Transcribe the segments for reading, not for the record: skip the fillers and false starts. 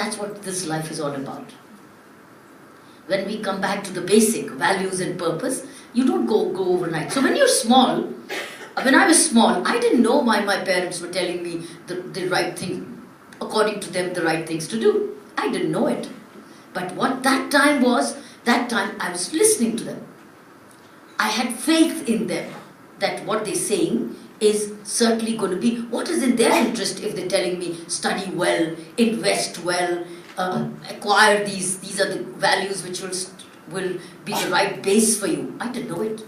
That's what this life is all about. When we come back to the basic values and purpose, you don't go overnight. So when you're small, when I was small, I didn't know why my parents were telling me the right thing, according to them, the right things to do. I didn't know it. But what that time was, that time I was listening to them. I had faith in them that what they're saying is certainly going to be what is in their interest. If they're telling me study well, invest well, acquire these are the values which will be the right base for you. I didn't know it,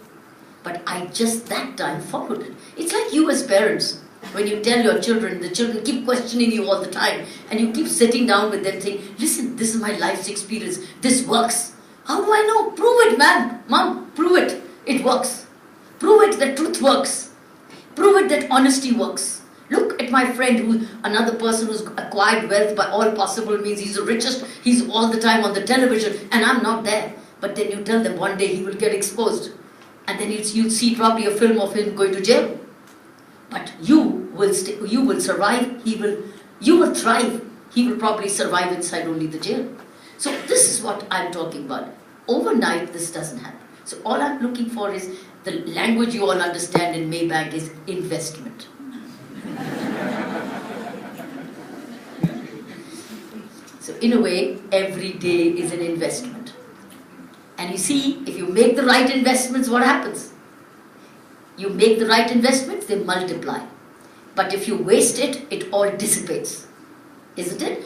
but I just that time followed it. It's like you as parents, when you tell your children, the children keep questioning you all the time, and you keep sitting down with them saying, listen, this is my life's experience, this works. How do I know? Prove it, man, mom, prove it. It works. Prove it that truth works. Prove it that honesty works. Look at my friend, another person who's acquired wealth by all possible means. He's the richest. He's all the time on the television, and I'm not there. But then you tell them one day he will get exposed, and then you'll see probably a film of him going to jail. But you will survive. You will thrive. He will probably survive inside only the jail. So this is what I'm talking about. Overnight, this doesn't happen. So all I'm looking for is the language you all understand in Maybank is investment. So in a way, every day is an investment. And you see, if you make the right investments, what happens? You make the right investments, they multiply. But if you waste it, it all dissipates. Isn't it?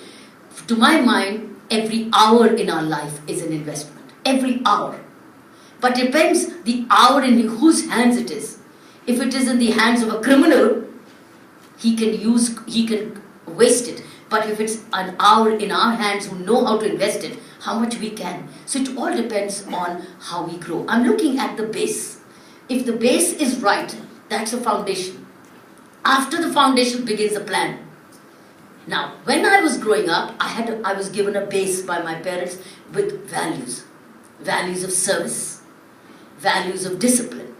To my mind, every hour in our life is an investment. Every hour. But depends the hour in whose hands it is. If it is in the hands of a criminal, he can waste it. But if it's an hour in our hands who know how to invest it, how much we can. So it all depends on how we grow. I'm looking at the base. If the base is right, that's the foundation. After the foundation begins the plan. Now, when I was growing up, I was given a base by my parents with values. Values of service, values of discipline,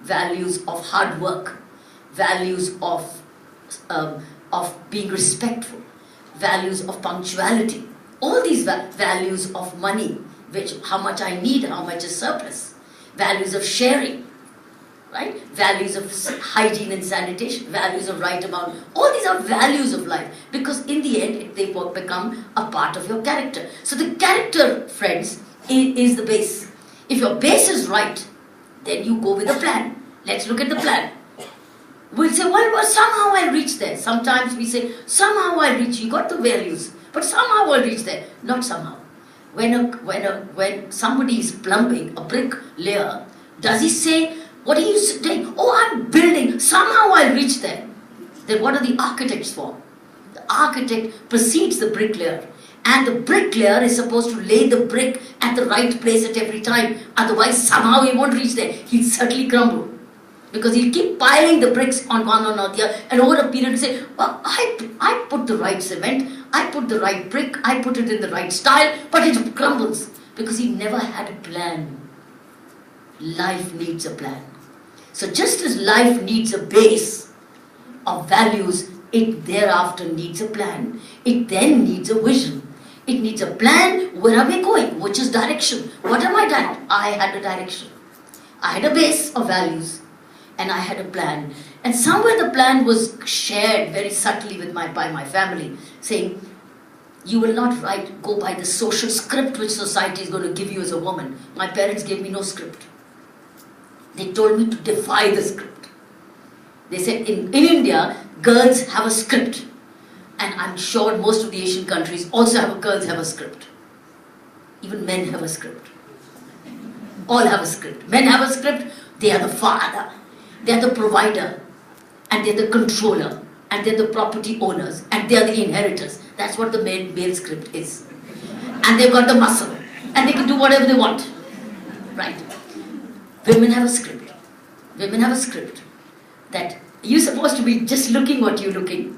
values of hard work, values of being respectful, values of punctuality. All these values of money, how much I need, how much is surplus, values of sharing, right? Values of hygiene and sanitation, values of right amount. All these are values of life, because in the end they become a part of your character. So the character, friends, is the base. If your base is right, then you go with a plan. Let's look at the plan. We'll say, well, somehow I'll reach there. Sometimes we say, somehow I'll reach. You got the values, but somehow I'll reach there. Not somehow. When somebody is plumbing, a bricklayer, does he say, what are you saying? Oh, I'm building. Somehow I'll reach there. Then what are the architects for? The architect precedes the bricklayer. And the bricklayer is supposed to lay the brick at the right place at every time. Otherwise, somehow he won't reach there. He'll certainly crumble. Because he'll keep piling the bricks on one or the other. And over a period, he'll say, well, I put the right cement. I put the right brick. I put it in the right style. But it crumbles. Because he never had a plan. Life needs a plan. So just as life needs a base of values, it thereafter needs a plan. It then needs a vision. It needs a plan. Where are we going? Which is direction? What am I doing? I had a direction. I had a base of values. And I had a plan. And somewhere the plan was shared very subtly by my family, saying, you will not go by the social script which society is going to give you as a woman. My parents gave me no script. They told me to defy the script. They said in India, girls have a script. And I'm sure most of the Asian countries also girls have a script. Even men have a script. All have a script. Men have a script. They are the father. They are the provider. And they are the controller. And they are the property owners. And they are the inheritors. That's what the male script is. And they've got the muscle. And they can do whatever they want. Right. Women have a script. Women have a script. That you're supposed to be just looking what you're looking.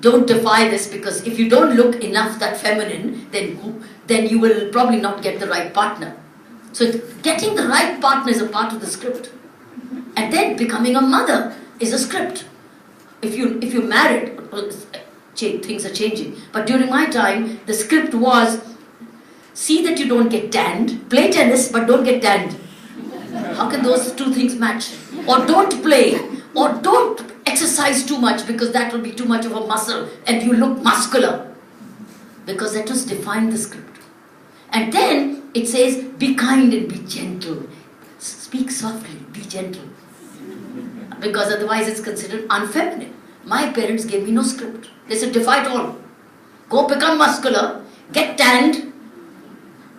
Don't defy this, because if you don't look enough that feminine, then you will probably not get the right partner. So getting the right partner is a part of the script. And then becoming a mother is a script. If you're married, things are changing. But during my time, the script was, see that you don't get tanned, play tennis but don't get tanned. How can those two things match? Or don't play, or don't exercise too much because that will be too much of a muscle and you look muscular. Because that was defined the script. And then it says, be kind and be gentle. Speak softly, be gentle. Because otherwise it's considered unfeminine. My parents gave me no script. They said, defy it all. Go become muscular, get tanned,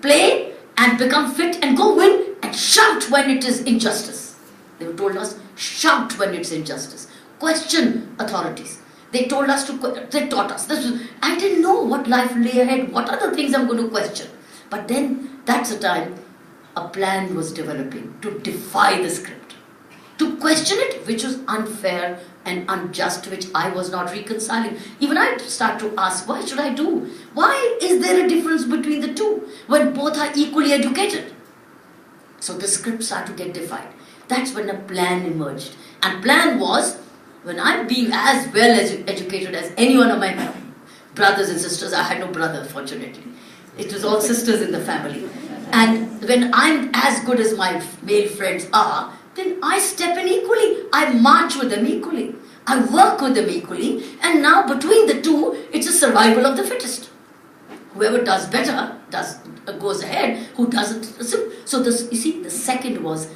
play and become fit and go win and shout when it is injustice. They told us, shout when it's injustice. Question authorities. They told us to, they taught us. I didn't know what life lay ahead, what other things I'm going to question. But then, that's the time a plan was developing to defy the script. To question it, which was unfair and unjust, which I was not reconciling. Even I start to ask, why should I do? Why is there a difference between the two when both are equally educated? So the script started to get defied. That's when a plan emerged. And plan was, when I'm being as well as educated as any one of my brothers and sisters, I had no brother, fortunately. It was all sisters in the family. And when I'm as good as my male friends are, then I step in equally. I march with them equally. I work with them equally. And now between the two, it's a survival of the fittest. Whoever does better goes ahead. Who doesn't? So this, you see, the second was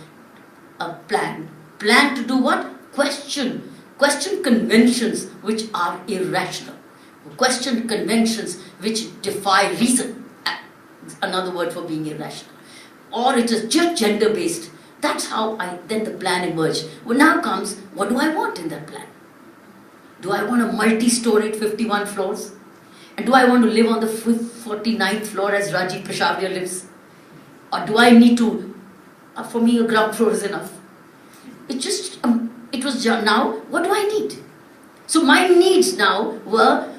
a plan. Plan to do what? Question. Question conventions which are irrational. Question conventions which defy reason. Another word for being irrational. Or it is just gender-based. That's how then the plan emerged. Well, now comes, what do I want in that plan? Do I want a multi-storied 51 floors? And do I want to live on the 49th floor as Rajiv Peshawar lives? Or do I need to, for me a ground floor is enough? It was now, what do I need? So my needs now were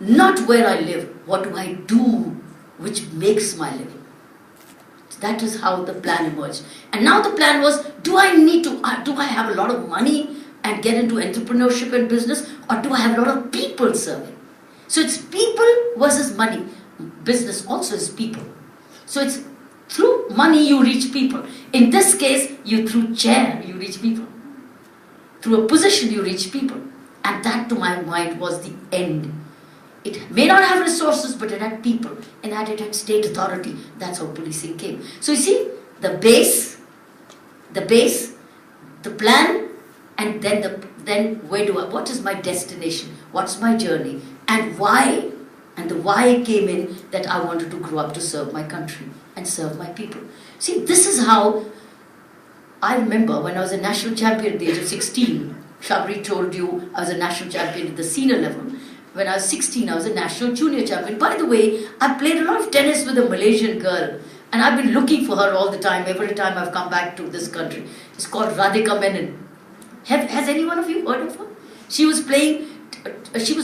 not where I live, what do I do which makes my living? That is how the plan emerged. And now the plan was, do I have a lot of money and get into entrepreneurship and business, or do I have a lot of people serving? So it's people versus money. Business also is people. So it's through money you reach people. In this case, through chair you reach people. Through a position you reach people. And that to my mind was the end. It may not have resources, but it had people. And it had state authority. That's how policing came. So you see, the base, the plan, and then what is my destination? What's my journey? And why? And the why came in that I wanted to grow up to serve my country and serve my people. See, this is how I remember when I was a national champion at the age of 16. Shabri told you I was a national champion at the senior level. When I was 16, I was a national junior champion. By the way, I played a lot of tennis with a Malaysian girl. And I've been looking for her all the time, every time I've come back to this country. It's called Radhika Menon. Has any one of you heard of her? She was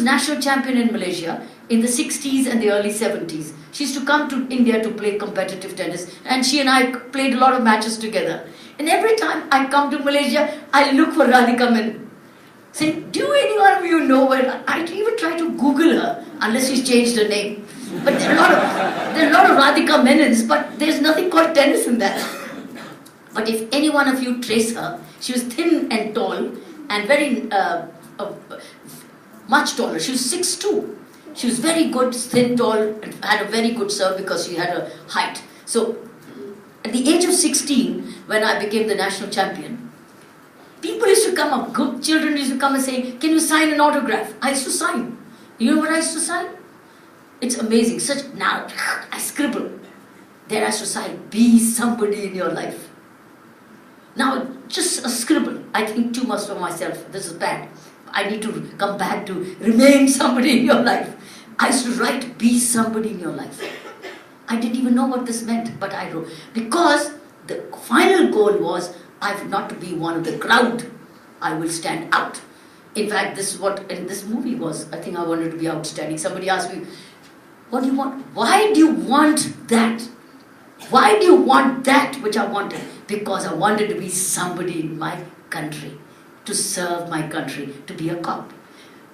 national champion in Malaysia in the 60s and the early 70s. She used to come to India to play competitive tennis. And she and I played a lot of matches together. And every time I come to Malaysia, I look for Radhika Menon. Say, do any one of you know where? I even try to Google her, unless she's changed her name. But there are a lot of Radhika Menons, but there's nothing called tennis in that. But if any one of you trace her, she was thin and tall and very much taller. She was 6'2". She was very good, thin, tall, and had a very good serve because she had a height. So at the age of 16, when I became the national champion, people used to come up, good children used to come and say, can you sign an autograph? I used to sign. You know what I used to sign? It's amazing. Now, I scribble. There I used to sign, be somebody in your life. Now, just a scribble. I think too much for myself. This is bad. I need to come back to remain somebody in your life. I used to write, be somebody in your life. I didn't even know what this meant, but I wrote. Because the final goal was, I've not to be one of the crowd. I will stand out. In fact, this is what in this movie was. I think I wanted to be outstanding. Somebody asked me, what do you want? Why do you want that? Why do you want that which I wanted? Because I wanted to be somebody in my country, to serve my country, to be a cop.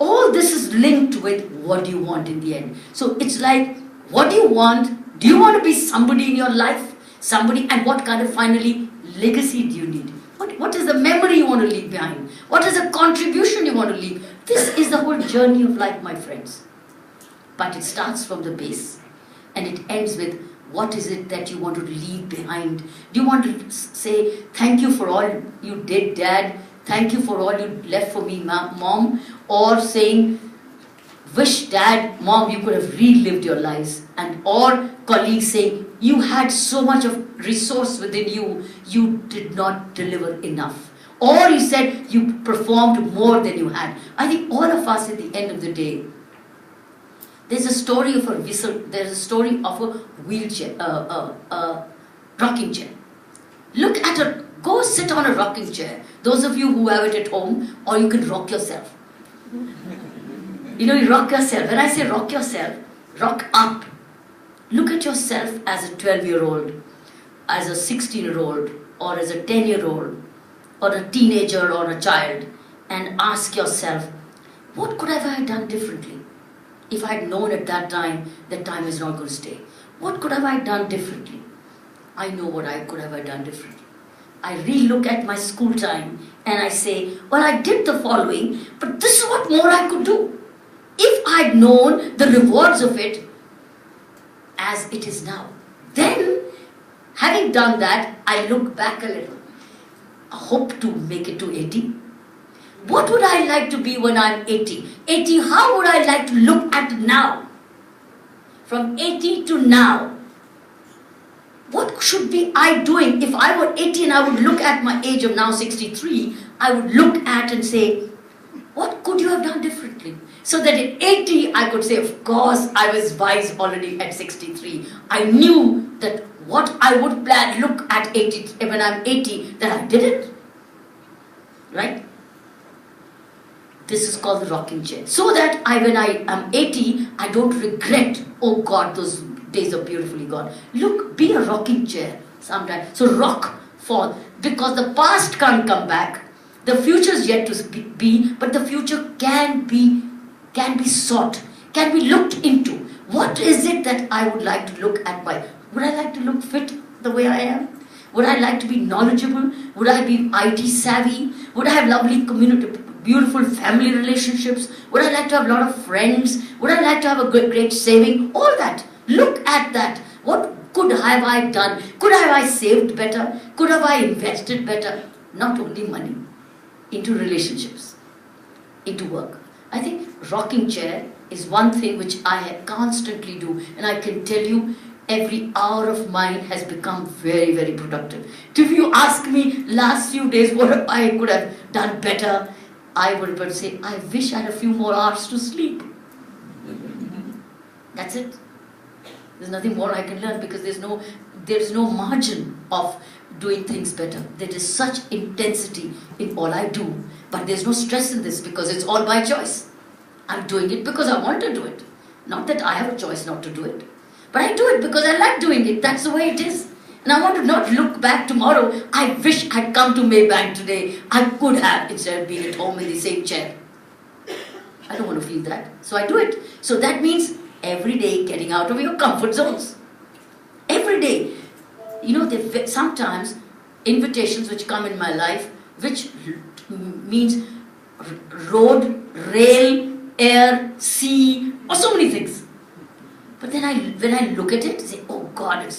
All this is linked with what do you want in the end. So it's like, what do you want? Do you want to be somebody in your life? Somebody, and what kind of finally legacy do you need? What is the memory you want to leave behind? What is the contribution you want to leave? This is the whole journey of life, my friends. But it starts from the base and it ends with, what is it that you want to leave behind? Do you want to say, thank you for all you did, Dad? Thank you for all you left for me, Mom? Or saying, wish, Dad, Mom, you could have relived your lives. And or colleagues saying, you had so much of resource within you, you did not deliver enough. Or you said you performed more than you had. I think all of us at the end of the day, there's a story of a whistle, there's a story of a wheelchair, rocking chair. Go sit on a rocking chair. Those of you who have it at home, or you can rock yourself. You rock yourself. When I say rock yourself, rock up. Look at yourself as a 12-year-old, as a 16-year-old, or as a 10-year-old, or a teenager or a child, and ask yourself, what could I have done differently? If I had known at that time is not going to stay. What could have I done differently? I know what I could have done differently. I re-look at my school time and I say, well, I did the following, but this is what more I could do. If I had known the rewards of it as it is now, then having done that, I look back a little. I hope to make it to 80. What would I like to be when I'm 80? 80, how would I like to look at now? From 80 to now. What should be I doing? If I were 80 and I would look at my age of now 63, I would look at and say, what could you have done differently? So that at 80, I could say, of course, I was wise already at 63. I knew that what I would plan, look at 80, when I'm 80, that I did it. Right? This is called the rocking chair. So that when I am 80, I don't regret, oh God, those days are beautifully gone. Look, be a rocking chair sometimes. So rock, fall. Because the past can't come back. The future is yet to be, but the future can be sought, can be looked into. What is it that I would like to look at? Would I like to look fit the way I am? Would I like to be knowledgeable? Would I be IT savvy? Would I have lovely community, beautiful family relationships? Would I like to have a lot of friends? Would I like to have a great saving? All that. Look at that. What could have I done? Could have I saved better? Could have I invested better? Not only money, into relationships, into work. I think rocking chair is one thing which I constantly do, and I can tell you every hour of mine has become very, very productive. If you ask me last few days what I could have done better, I would say, I wish I had a few more hours to sleep. That's it. There's nothing more I can learn because there's no margin of doing things better. There is such intensity in all I do, but there's no stress in this because it's all by choice. I'm doing it because I want to do it. Not that I have a choice not to do it. But I do it because I like doing it. That's the way it is. And I want to not look back tomorrow. I wish I'd come to Maybank today. I could have, instead of being at home in the same chair. I don't want to feel that. So I do it. So that means every day getting out of your comfort zones. Every day. Sometimes invitations which come in my life, which means road, rail, air, sea, or so many things. But then when I look at it, I say, oh God,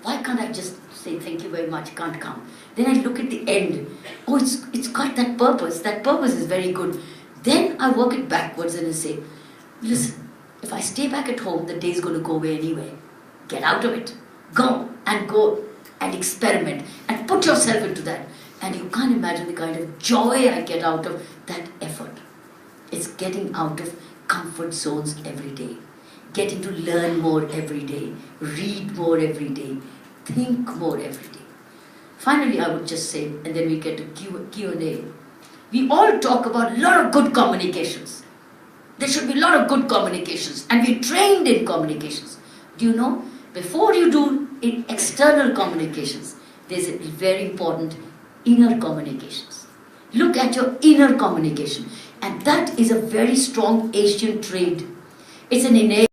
why can't I just say thank you very much, can't come. Then I look at the end, oh it's got that purpose is very good. Then I work it backwards and I say, listen, if I stay back at home, the day's going to go away anyway. Get out of it. Go and experiment and put yourself into that. And you can't imagine the kind of joy I get out of that effort. It's getting out of comfort zones every day. Getting to learn more every day. Read more every day. Think more every day. Finally, I would just say, and then we get to Q&A. We all talk about a lot of good communications. There should be a lot of good communications. And we're trained in communications. Do you know? Before you do external communications, there's a very important inner communications. Look at your inner communication. And that is a very strong Asian trait. It's an innate